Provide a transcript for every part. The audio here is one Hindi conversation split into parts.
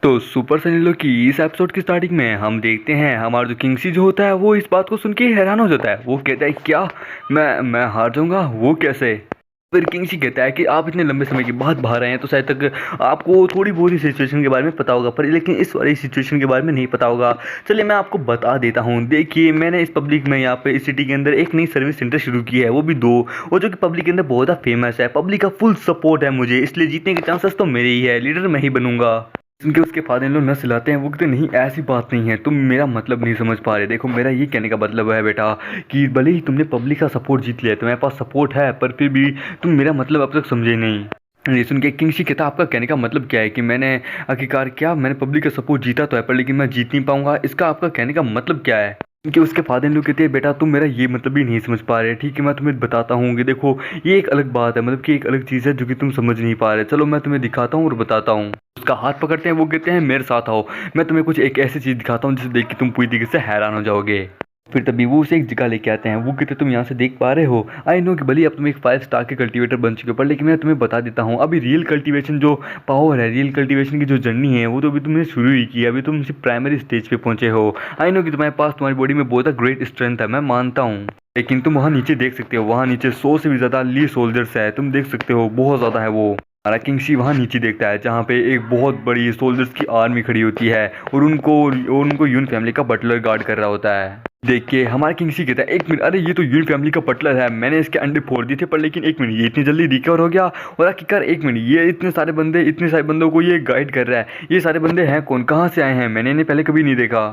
तो सुपर सनी की इस एपिसोड की स्टार्टिंग में हम देखते हैं हमारा जो किंगसी जो होता है वो इस बात को सुन के हैरान हो जाता है। वो कहता है क्या मैं हार जाऊंगा, वो कैसे? फिर किंगसी कहता है कि आप इतने लंबे समय के बाद बाहर आए हैं तो शायद तक आपको थोड़ी बहुत ही सिचुएशन के बारे में पता होगा, पर लेकिन इस वाली सिचुएशन के बारे में नहीं पता होगा। चलिए मैं आपको बता देता हूँ। देखिए मैंने इस पब्लिक में यहाँ पे इस सिटी के अंदर एक नई सर्विस सेंटर शुरू की है, वो भी दो, और जो कि पब्लिक के अंदर बहुत ज़्यादा फेमस है। पब्लिक का फुल सपोर्ट है मुझे, इसलिए जीतने के चांसेस तो मेरे ही है, लीडर मैं ही बनूंगा। उनके उसके फादर इन लोग न सिलाते हैं। वो कहते नहीं ऐसी बात नहीं है, तुम मेरा मतलब नहीं समझ पा रहे। देखो मेरा ये कहने का मतलब है बेटा कि भले ही तुमने पब्लिक का सपोर्ट जीत लिया, तुम्हारे पास सपोर्ट है, पर फिर भी तुम मेरा मतलब अब तक समझे नहीं। ये सुन के किंगशी कहता आपका कहने का मतलब क्या है कि मैंने आखिरकार क्या मैंने पब्लिक का सपोर्ट जीता तो है पर लेकिन मैं जीत नहीं पाऊंगा, इसका आपका कहने का मतलब क्या है? कि उसके फादर लोग कहते हैं बेटा तुम मेरा ये मतलब भी नहीं समझ पा रहे। ठीक है मैं तुम्हें बताता हूँ कि देखो ये एक अलग बात है, मतलब कि एक अलग चीज़ है जो कि तुम समझ नहीं पा रहे। चलो मैं तुम्हें दिखाता हूँ और बताता हूँ। उसका हाथ पकड़ते हैं, वो कहते हैं मेरे साथ आओ, मैं तुम्हें कुछ एक ऐसी चीज़ दिखाता हूँ जिसे देख के तुम पूरी तरीके से हैरान हो जाओगे। फिर तभी वो उसे एक जगह लेके आते हैं। वो कहते तुम यहाँ से देख पा रहे हो, आई नो कि भले अब तुम एक 5 स्टार के कल्टीवेटर बन चुके हो, पर लेकिन मैं तुम्हें बता देता हूँ अभी रियल कल्टीवेशन जो पावर है, रियल कल्टीवेशन की जो जर्नी है वो तो अभी तुमने शुरू ही की है। अभी तुम सिर्फ प्राइमरी स्टेज पे पहुंचे हो। आई नो कि तुम्हारे पास तुम्हारी बॉडी में बहुत ग्रेट स्ट्रेंथ है, मैं मानता हूँ, लेकिन तुम वहाँ नीचे देख सकते हो, वहाँ नीचे 100 से भी ज़्यादा ली सोल्जर्स है, तुम देख सकते हो बहुत ज़्यादा है वो। हमारा किंगशी वहाँ नीचे देखता है जहाँ पे एक बहुत बड़ी सोल्जर्स की आर्मी खड़ी होती है और उनको यून फैमिली का बटलर गार्ड कर रहा होता है। देख के हमारा किंगसी कहता है एक मिनट, अरे ये तो यून फैमिली का बटलर है, मैंने इसके अंडे फोड़ दिए थे, पर लेकिन एक मिनट ये इतनी जल्दी रिकवर हो गया? और आखिरकार एक मिनट ये इतने सारे बंदों को ये गाइड कर रहा है, ये सारे बंदे हैं कौन, कहाँ से आए हैं, मैंने इन्हें पहले कभी नहीं देखा।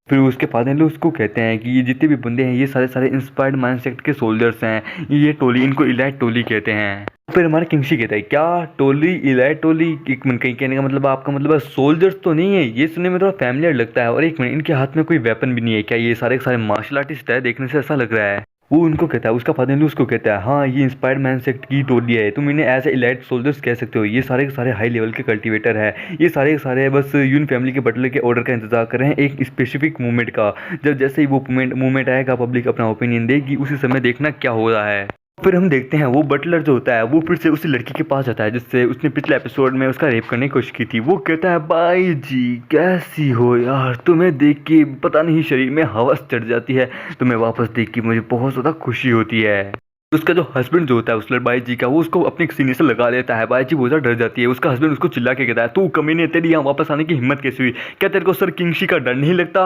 फिर उसके फादर लोग उसको कहते हैं कि ये जितने भी बंदे हैं ये सारे सारे इंस्पायर्ड माइंडसेट के सोल्जर्स हैं, ये टोली इनको इलाइट टोली कहते हैं। फिर हमारा किंगशी कहता है क्या टोली, इलाइट टोली? एक मिनट, कहीं कहने का मतलब आपका मतलब है सोल्जर्स तो नहीं है? ये सुनने में थोड़ा फैमिलियर लगता है। और एक मिनट, इनके हाथ में कोई वेपन भी नहीं है क्या? ये सारे के सारे मार्शल आर्टिस्ट है, देखने से ऐसा लग रहा है। वो उनको कहता है, उसका फादर इन उसको कहता है हाँ ये इंस्पायर्ड मैन सेक्ट की टोली है, तुम इन्हें एज ए इलाइट सोल्जर्स कह सकते हो। ये सारे के सारे हाई लेवल के कल्टीवेटर है, ये सारे के सारे बस यून फैमिली के बटलर के ऑर्डर का इंतजार कर रहे हैं एक स्पेसिफिक मूवमेंट का। जब जैसे ही वो मूवमेंट आएगा पब्लिक अपना ओपिनियन देगी, उसी समय देखना क्या हो रहा है। फिर हम देखते हैं वो बटलर जो होता है वो फिर से उसी लड़की के पास जाता है जिससे उसने पिछले एपिसोड में उसका रेप करने की कोशिश की थी। वो कहता है भाई जी कैसी हो यार, तुम्हें देख के पता नहीं शरीर में हवस चढ़ जाती है, तुम्हें वापस देख के मुझे बहुत ज़्यादा खुशी होती है। उसका जो हस्बैंड जो होता है उस बाई जी का, वो उसको अपने सीने से लगा लेता है। बाई जी बहुत ज़्यादा डर जाती है। उसका हस्बैंड उसको चिल्ला के कहता है तू कमीने, तेरी यहाँ वापस आने की हिम्मत कैसी हुई? क्या तेरे को सर किंगशी का डर नहीं लगता?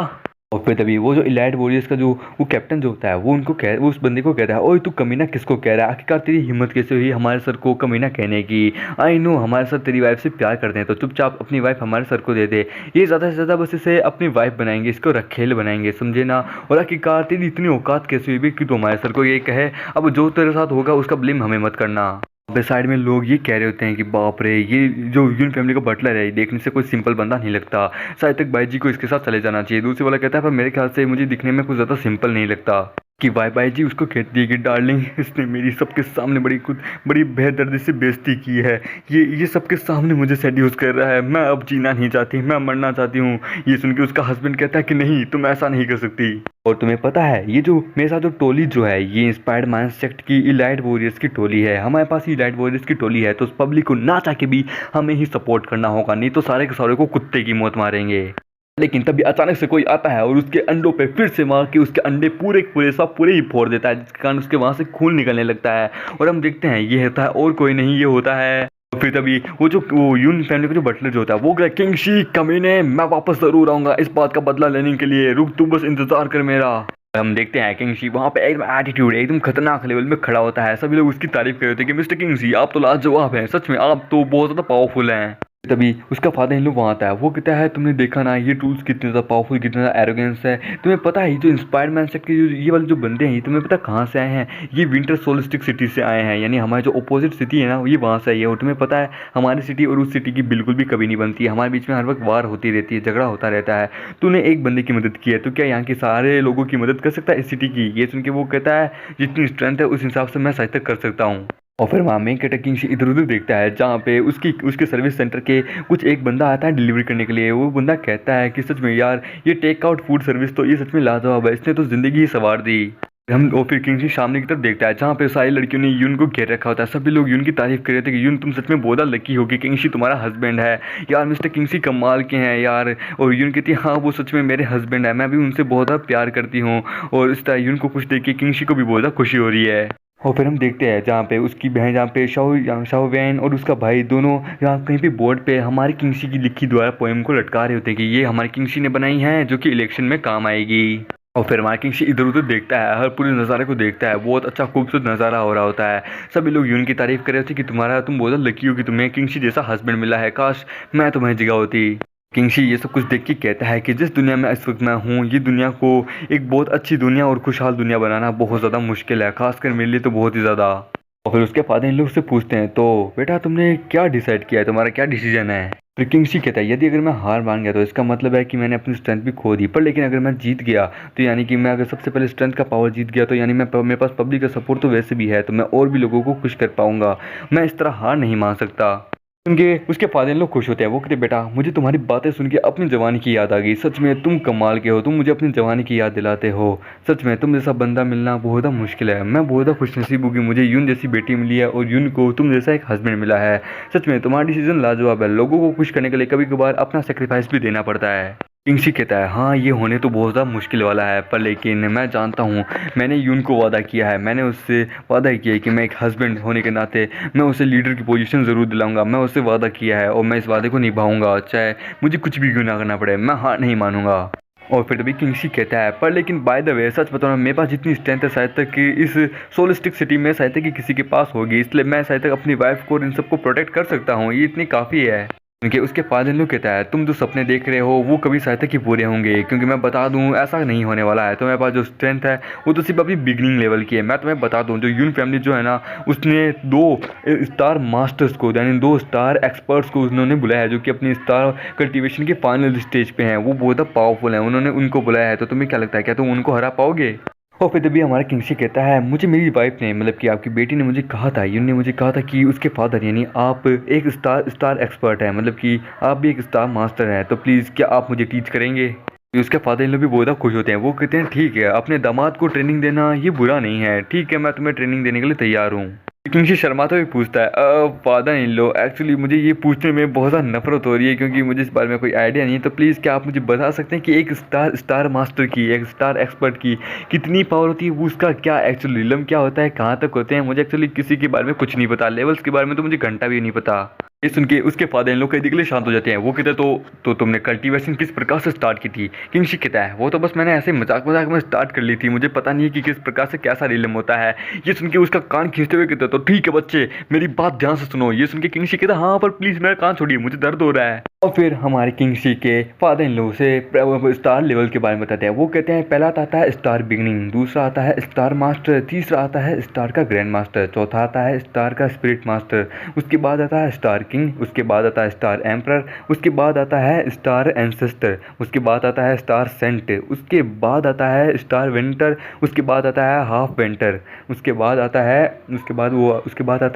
और फिर तभी वो जो इलाइट वॉरियर्स का जो वो कैप्टन जो होता है वो उस बंदे को कहता है ओए तू कमीना किसको कह रहा है, आखिरकार तेरी हिम्मत कैसे हुई हमारे सर को कमीना कहने की? आई नो हमारे सर तेरी वाइफ से प्यार करते हैं तो चुपचाप अपनी वाइफ हमारे सर को दे दे। ये ज़्यादा से ज़्यादा बस इसे अपनी वाइफ बनाएंगे, इसको रखेल बनाएंगे, समझे ना? और आखिरकार तेरी इतनी औकात कैसे हुई कि तू हमारे सर को ये कहे? अब जो तेरे साथ होगा उसका ब्लेम हमें मत करना। साइड में लोग ये कह रहे होते हैं कि बाप रे ये जो यून फैमिली का बटलर है देखने से कोई सिंपल बंदा नहीं लगता, शायद तक बाई जी को इसके साथ चले जाना चाहिए। दूसरे वाला कहता है पर मेरे ख्याल से मुझे दिखने में कुछ ज़्यादा सिंपल नहीं लगता। कि बाई जी उसको कहती है कि डार्लिंग इसने मेरी सबके सामने बड़ी बेदर्दी से बेइज्जती की है, ये सबके सामने मुझे सेड्यूस कर रहा है, मैं अब जीना नहीं चाहती, मैं मरना चाहती हूँ। ये सुन के उसका हस्बैंड कहता है कि नहीं तुम ऐसा नहीं कर सकती। और तुम्हें पता है ये जो मेरे साथ जो टोली जो है ये इंस्पायर्ड माइंड सेक्ट की इलाइट वॉरियर्स की टोली है, हमारे पास ही इलाइट वॉरियर्स की टोली है, तो उस पब्लिक को ना चाह के भी हमें ही सपोर्ट करना होगा, नहीं तो सारे के सारे को कुत्ते की मौत मारेंगे। लेकिन तभी अचानक से कोई आता है और उसके अंडों पे फिर से मार के उसके अंडे पूरे के पूरे सब पूरे ही फोड़ देता है, जिसके कारण उसके वहाँ से खून निकलने लगता है। और हम देखते हैं ये होता है और कोई नहीं, ये होता है फिर तभी वो यून फैमिली का जो बटलर जो होता है वो कहता है किंगशी कमीने मैं वापस जरूर आऊंगा इस बात का बदला लेने के लिए, रुक तू बस इंतजार कर मेरा। हम देखते हैं किंगशी वहाँ पे एकदम एटीट्यूड एकदम खतरनाक लेवल में खड़ा होता है। सभी लोग उसकी तारीफ कर रहे होते हैं कि मिस्टर किंगशी आप तो लाजवाब हैं, सच में आप तो बहुत ज़्यादा पावरफुल हैं। तभी उसका फादर इन लोग वहाँ आता है। वो कहता है तुमने देखा ना ये टूल्स कितने ज़्यादा पावरफुल, कितना ज़्यादा एरोगेंस है। तुम्हें पता है ये जो इंस्पायर्ड मैन सेक्ट के ये वाले जो बंदे हैं ये तुम्हें पता कहाँ से आए हैं? ये विंटर सोलिस्टिक सिटी से आए हैं, यानी हमारे जो अपोजिट सिटी है ना ये वहाँ से आई है। और तुम्हें पता है हमारी सिटी और उस सिटी की बिल्कुल भी कभी नहीं बनती है, हमारे बीच में हर वक्त वार होती रहती है, झगड़ा होता रहता है। तूने एक बंदे की मदद की है तो क्या यहाँ के सारे लोगों की मदद कर सकता है इस सिटी की? ये सुन के वो कहता है जितनी स्ट्रेंथ है उस हिसाब से मैं सहायता कर सकता हूँ। और फिर वहाँ मेन कैरेक्टर किंग इधर उधर देखता है जहाँ पे उसके सर्विस सेंटर के कुछ एक बंदा आता है डिलीवरी करने के लिए। वो बंदा कहता है कि सच में यार ये टेक आउट फूड सर्विस तो ये सच में लाजवाब है, इसने तो ज़िंदगी ही संवार दी। हम और फिर किंगसी सामने की तरफ देखता है जहाँ पे सारी लड़कियों ने यून को घेर रखा होता है। सभी लोग यून की तारीफ कर रहे थे कि यून तुम सच में बहुत लकी हो कि किंगसी तुम्हारा हस्बैंड है यार, मिस्टर किंगसी कमाल के हैं यार। और यून कहती है हाँ वो सच में मेरे हस्बैंड है, मैं भी उनसे बहुत ज़्यादा प्यार करती हूँ। और इस तरह यून को खुश देख के किंगसी को भी बहुत ज़्यादा खुशी हो रही है। और फिर हम देखते हैं जहाँ पे उसकी बहन, जहाँ पे शाओ वैन और उसका भाई दोनों यहाँ कहीं पे बोर्ड पे हमारी किंगसी की लिखी द्वारा पोएम को लटका रहे होते हैं कि ये हमारी किंगसी ने बनाई है जो कि इलेक्शन में काम आएगी। और फिर हमारा किंगसी इधर उधर देखता है, हर पूरे नज़ारे को देखता है, बहुत अच्छा खूबसूरत नज़ारा हो रहा होता है। सभी लोग यून की तारीफ कर रहे थे कि तुम बहुत लकी हो कि तुम्हें किंगसी जैसा हस्बैंड मिला है, काश मैं तुम्हारी जगह होती। किंगसी ये सब कुछ देख के कहता है कि जिस दुनिया में इस वक्त मैं हूँ, ये दुनिया को एक बहुत अच्छी दुनिया और खुशहाल दुनिया बनाना बहुत ज़्यादा मुश्किल है, खासकर मेरे लिए तो बहुत ही ज़्यादा। और फिर उसके फादर इन लोग से पूछते हैं तो बेटा तुमने क्या डिसाइड किया है, तुम्हारा क्या डिसीजन है। फिर किंगसी कहता है यदि अगर मैं हार मान गया तो इसका मतलब है कि मैंने अपनी स्ट्रेंथ भी खो दी, पर लेकिन अगर मैं जीत गया तो यानी कि मैं अगर सबसे पहले स्ट्रेंथ का पावर जीत गया तो यानी मेरे पास पब्लिक का सपोर्ट तो वैसे भी है, तो मैं और भी लोगों को खुश कर पाऊंगा। मैं इस तरह हार नहीं मान सकता। उनके उसके फादर लोग खुश होते हैं, वो कहते बेटा मुझे तुम्हारी बातें सुन के अपनी जवानी की याद आ गई, सच में तुम कमाल के हो, तुम मुझे अपनी जवानी की याद दिलाते हो। सच में तुम जैसा बंदा मिलना बहुत मुश्किल है, मैं बहुत खुशनसीब हूँ कि मुझे यून जैसी बेटी मिली है और यून को तुम जैसा एक हस्बैंड मिला है। सच में तुम्हारा डिसीजन लाजवाब है, लोगों को खुश करने के लिए कभी कभार अपना सेक्रीफाइस भी देना पड़ता है। किंगसी कहता है हाँ ये होने तो बहुत ज़्यादा मुश्किल वाला है, पर लेकिन मैं जानता हूँ मैंने यून को वादा किया है, मैंने उससे वादा किया है कि मैं एक हस्बैंड होने के नाते मैं उसे लीडर की पोजीशन ज़रूर दिलाऊंगा। मैं उससे वादा किया है और मैं इस वादे को निभाऊंगा, चाहे मुझे कुछ भी क्यों ना करना पड़े, मैं हार नहीं मानूंगा। और फिर तभी किंगसी कहता है पर लेकिन बाय द वे सच बताऊँ मेरे पास जितनी स्ट्रेंथ है शायद तक कि इस सोलिस्टिक सिटी में शायद तक कि किसी के पास होगी, इसलिए मैं शायद तक अपनी वाइफ को और इन सबको प्रोटेक्ट कर सकता हूँ, ये इतनी काफ़ी है। क्योंकि उसके फादर लोग कहता है तुम जो सपने देख रहे हो वो कभी शायद तक ही पूरे होंगे, क्योंकि मैं बता दूं ऐसा नहीं होने वाला है। तुम्हारे पास जो स्ट्रेंथ है वो तो सिर्फ अभी बिगनिंग लेवल की है। मैं तुम्हें बता दूं जो यून फैमिली जो है ना, उसने 2 स्टार मास्टर्स को यानी 2 स्टार एक्सपर्ट्स को उन्होंने बुलाया है जो कि अपनी स्टार कल्टीवेशन के फाइनल स्टेज पे हैं, वो बहुत पावरफुल हैं, उन्होंने उनको बुलाया है। तो तुम्हें क्या लगता है क्या तुम उनको हरा पाओगे। और फिर तभी हमारा किंगसी कहता है मुझे मेरी वाइफ ने मतलब कि आपकी बेटी ने मुझे कहा था, यून ने मुझे कहा था कि उसके फादर यानी आप एक स्टार एक्सपर्ट है, मतलब कि आप भी एक स्टार मास्टर हैं, तो प्लीज़ क्या आप मुझे टीच करेंगे। तो उसके फादर इन लोग भी बहुत खुश होते हैं, वो कहते हैं ठीक है अपने दामाद को ट्रेनिंग देना ये बुरा नहीं है, ठीक है मैं तुम्हें ट्रेनिंग देने के लिए तैयार हूँ। किंगसी शर्माता भी पूछता है फादर इन लो एक्चुअली मुझे ये पूछने में बहुत ज़्यादा नफरत हो रही है क्योंकि मुझे इस बारे में कोई आइडिया नहीं है, तो प्लीज़ क्या आप मुझे बता सकते हैं कि एक स्टार मास्टर की, एक स्टार एक्सपर्ट की कितनी पावर होती है, वो उसका क्या एक्चुअली रिलम क्या होता है, कहाँ तक होते हैं। मुझे एक्चुअली किसी के बारे में कुछ नहीं पता, लेवल्स के बारे में तो मुझे घंटा भी नहीं पता। ये सुन के उसके फादर इन लोग कई के लिए शांत हो जाते हैं, वो कहते हैं तो तुमने कल्टीवेशन किस प्रकार से स्टार्ट की थी। किंगसी कहता है वो तो बस मैंने ऐसे मजाक मजाक में स्टार्ट कर ली थी, मुझे पता नहीं है कि किस प्रकार से कैसा रिलम होता है। ये सुन के उसका कान खींचते हुए कहता है तो ठीक है बच्चे मेरी बात ध्यान से सुनो। ये सुन के किंगसी कहता है हाँ पर प्लीज़ मेरा कान छोड़िए, मुझे दर्द हो रहा है। और फिर हमारे किंगसी के फादर इन लोग से स्टार लेवल के बारे में बताते हैं, वो कहते हैं पहला आता है स्टार बिगनिंग, दूसरा आता है स्टार मास्टर, तीसरा आता है स्टार का ग्रैंड मास्टर, चौथा आता है स्टार का स्पिरिट मास्टर, उसके बाद आता है स्टार किंग, उसके बाद आता है स्टार एम्परर, उसके बाद आता है स्टार एंसेस्टर, उसके बाद आता है स्टार सेंट, उसके बाद आता है स्टार विंटर, उसके बाद आता है हाफ विंटर, उसके बाद आता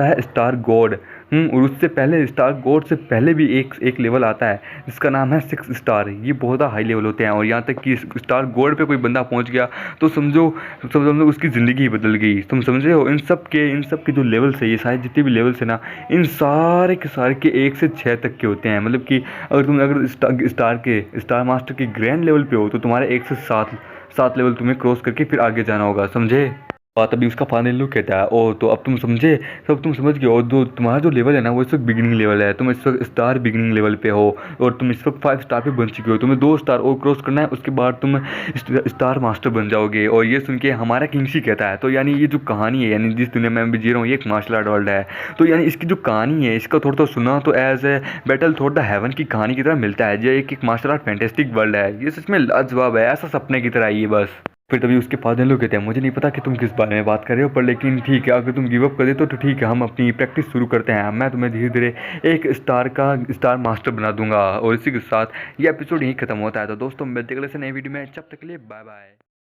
है स्टार गॉड। और उससे पहले स्टार गॉड से पहले भी एक लेवल आता है जिसका नाम है 6 स्टार। ये बहुत हाई लेवल होते हैं और यहाँ तक कि स्टार गॉड पे कोई बंदा पहुँच गया तो समझो उसकी ज़िंदगी ही बदल गई। तुम समझ रहे हो इन सब के जो लेवल्स है, ये सारे जितने भी लेवल्स है ना, इन सारे के 1 से 6 तक के होते हैं। मतलब कि अगर स्टार मास्टर के ग्रैंड लेवल पे हो तो तुम्हारे 1 से 7 लेवल तुम्हें क्रॉस करके फिर आगे जाना होगा, समझे। बात अभी उसका फादर लोग कहता है ओ तो अब तुम समझे, सब तुम समझ गए। और जो तुम्हारा जो लेवल है ना वो इस वक्त बिगिनिंग लेवल है, तुम इस वक्त स्टार बिगिनिंग लेवल पे हो और तुम इस वक्त 5 स्टार पे बन चुके हो, तुम्हें 2 स्टार और क्रॉस करना है, उसके बाद तुम स्टार मास्टर बन जाओगे। और ये सुन के हमारा किंगसी कहता है तो यानी ये जो कहानी है यानी जिस दुनिया में मैं भी जी रहा हूँ ये एक मार्शल आर्ट वर्ल्ड है, तो यानी इसकी जो कहानी है इसका थोड़ा सुना तो एज ए बैटल थोड़ा द हेवन की कहानी की तरह मिलता है, जो एक मार्शल आर्ट फैंटेस्टिक वर्ल्ड है। ये सच में लाजवाब है, ऐसा सपने की तरह है ये बस। फिर तभी उसके फादर लोग कहते हैं मुझे नहीं पता कि तुम किस बारे में बात कर रहे हो, पर लेकिन ठीक है अगर तुम गिव अप कर देते हो तो ठीक है हम अपनी प्रैक्टिस शुरू करते हैं, मैं तुम्हें धीरे धीरे एक स्टार मास्टर बना दूंगा। और इसी के साथ ये एपिसोड यहीं खत्म होता है। तो दोस्तों मिलते हैं अगले से नई वीडियो में, जब तक के लिए बाय बाय।